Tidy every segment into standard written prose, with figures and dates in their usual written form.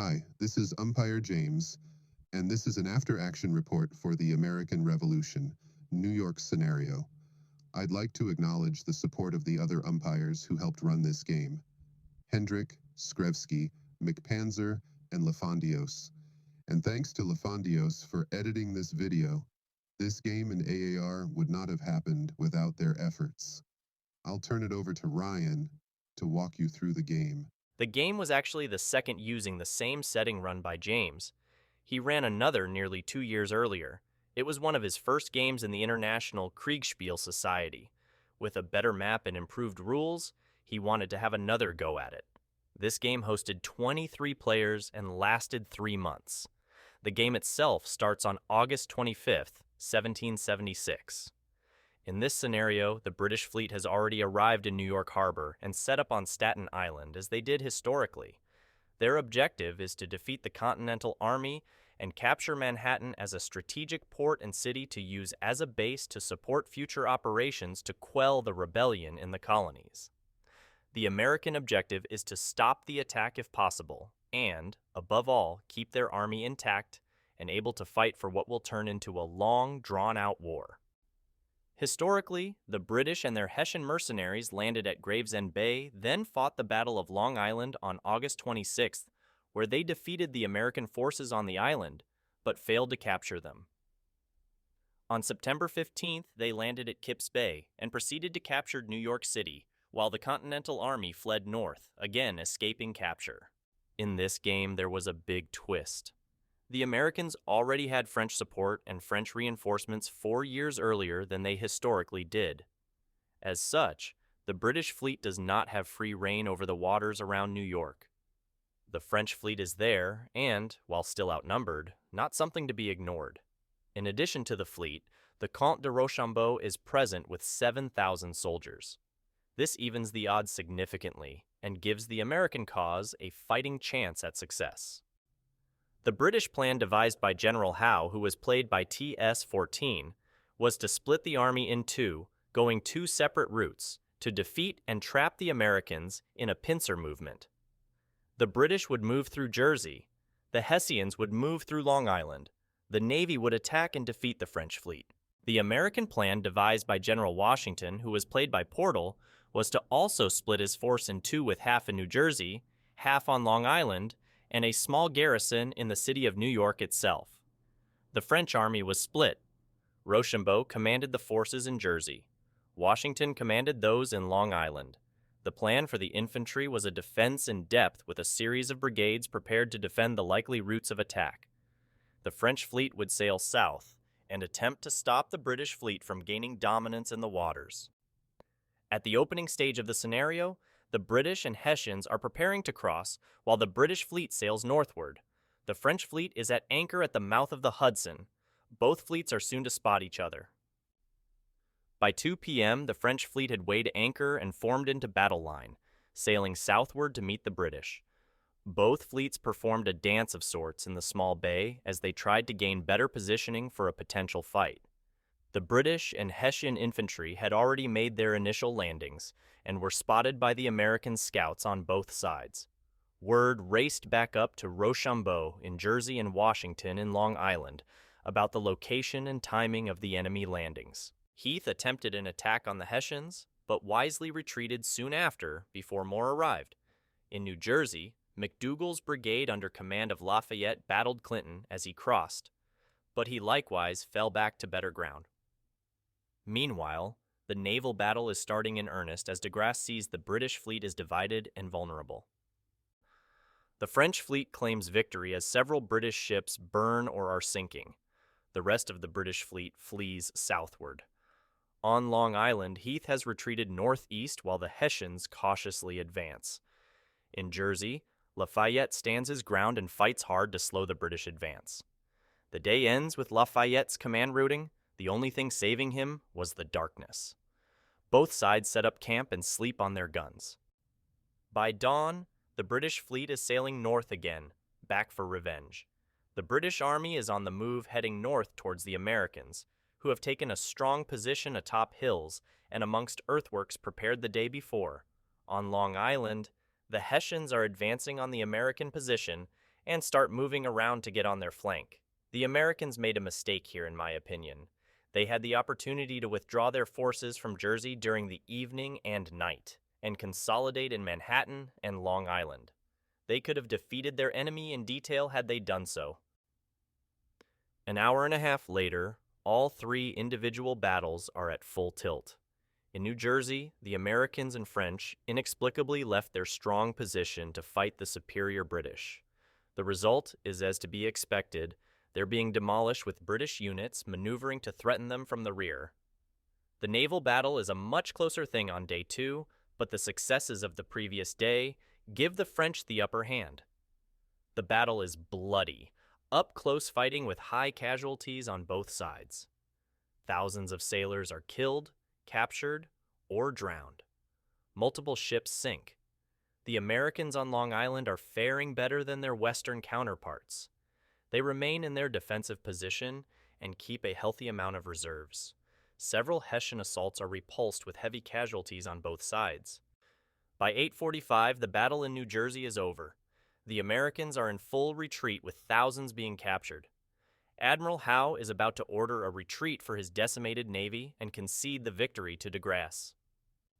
Hi, this is Umpire James, and this is an after-action report for the American Revolution, New York scenario. I'd like to acknowledge the support of the other umpires who helped run this game. Hendrick, Skrevsky, McPanzer, and Lafondios. And thanks to Lafondios for editing this video. This game in AAR would not have happened without their efforts. I'll turn it over to Ryan to walk you through the game. The game was actually the second using the same setting run by James. He ran another nearly 2 years earlier. It was one of his first games in the International Kriegspiel Society. With a better map and improved rules, he wanted to have another go at it. This game hosted 23 players and lasted 3 months. The game itself starts on August 25th, 1776. In this scenario, the British fleet has already arrived in New York Harbor and set up on Staten Island, as they did historically. Their objective is to defeat the Continental Army and capture Manhattan as a strategic port and city to use as a base to support future operations to quell the rebellion in the colonies. The American objective is to stop the attack if possible, and, above all, keep their army intact and able to fight for what will turn into a long, drawn-out war. Historically, the British and their Hessian mercenaries landed at Gravesend Bay, then fought the Battle of Long Island on August 26th, where they defeated the American forces on the island, but failed to capture them. On September 15th, they landed at Kips Bay and proceeded to capture New York City, while the Continental Army fled north, again escaping capture. In this game, there was a big twist. The Americans already had French support and French reinforcements 4 years earlier than they historically did. As such, the British fleet does not have free rein over the waters around New York. The French fleet is there and, while still outnumbered, not something to be ignored. In addition to the fleet, the Comte de Rochambeau is present with 7,000 soldiers. This evens the odds significantly and gives the American cause a fighting chance at success. The British plan devised by General Howe, who was played by TS-14, was to split the army in two, going 2 separate routes, to defeat and trap the Americans in a pincer movement. The British would move through Jersey, the Hessians would move through Long Island, the Navy would attack and defeat the French fleet. The American plan devised by General Washington, who was played by Portal, was to also split his force in two, with half in New Jersey, half on Long Island, and a small garrison in the city of New York itself. The French army was split. Rochambeau commanded the forces in Jersey. Washington commanded those in Long Island. The plan for the infantry was a defense in depth with a series of brigades prepared to defend the likely routes of attack. The French fleet would sail south and attempt to stop the British fleet from gaining dominance in the waters. At the opening stage of the scenario, the British and Hessians are preparing to cross while the British fleet sails northward. The French fleet is at anchor at the mouth of the Hudson. Both fleets are soon to spot each other. By 2 p.m., the French fleet had weighed anchor and formed into battle line, sailing southward to meet the British. Both fleets performed a dance of sorts in the small bay as they tried to gain better positioning for a potential fight. The British and Hessian infantry had already made their initial landings and were spotted by the American scouts on both sides. Word raced back up to Rochambeau in Jersey and Washington in Long Island about the location and timing of the enemy landings. Heath attempted an attack on the Hessians, but wisely retreated soon after before more arrived. In New Jersey, McDougall's brigade under command of Lafayette battled Clinton as he crossed, but he likewise fell back to better ground. Meanwhile, the naval battle is starting in earnest as de Grasse sees the British fleet is divided and vulnerable. The French fleet claims victory as several British ships burn or are sinking. The rest of the British fleet flees southward. On Long Island, Heath has retreated northeast while the Hessians cautiously advance. In Jersey, Lafayette stands his ground and fights hard to slow the British advance. The day ends with Lafayette's command routing. The only thing saving him was the darkness. Both sides set up camp and sleep on their guns. By dawn, the British fleet is sailing north again, back for revenge. The British army is on the move heading north towards the Americans, who have taken a strong position atop hills and amongst earthworks prepared the day before. On Long Island, the Hessians are advancing on the American position and start moving around to get on their flank. The Americans made a mistake here, in my opinion. They had the opportunity to withdraw their forces from Jersey during the evening and night and consolidate in Manhattan and Long Island. They could have defeated their enemy in detail had they done so. An hour and a half later, all three individual battles are at full tilt. In New Jersey, the Americans and French inexplicably left their strong position to fight the superior British. The result is as to be expected. They're being demolished with British units maneuvering to threaten them from the rear. The naval battle is a much closer thing on day 2, but the successes of the previous day give the French the upper hand. The battle is bloody, up-close fighting with high casualties on both sides. Thousands of sailors are killed, captured, or drowned. Multiple ships sink. The Americans on Long Island are faring better than their Western counterparts. They remain in their defensive position and keep a healthy amount of reserves. Several Hessian assaults are repulsed with heavy casualties on both sides. By 8:45, the battle in New Jersey is over. The Americans are in full retreat with thousands being captured. Admiral Howe is about to order a retreat for his decimated navy and concede the victory to de Grasse.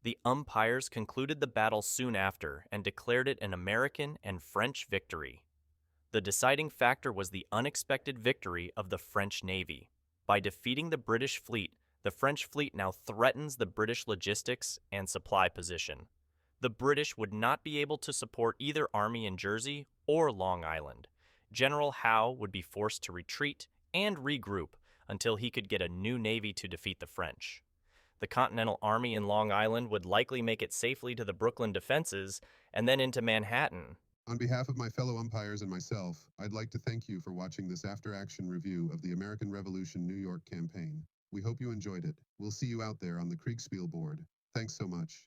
The umpires concluded the battle soon after and declared it an American and French victory. The deciding factor was the unexpected victory of the French Navy. By defeating the British fleet, the French fleet now threatens the British logistics and supply position. The British would not be able to support either army in Jersey or Long Island. General Howe would be forced to retreat and regroup until he could get a new navy to defeat the French. The Continental Army in Long Island would likely make it safely to the Brooklyn defenses and then into Manhattan. On behalf of my fellow umpires and myself, I'd like to thank you for watching this after-action review of the American Revolution New York campaign. We hope you enjoyed it. We'll see you out there on the Kriegspiel board. Thanks so much.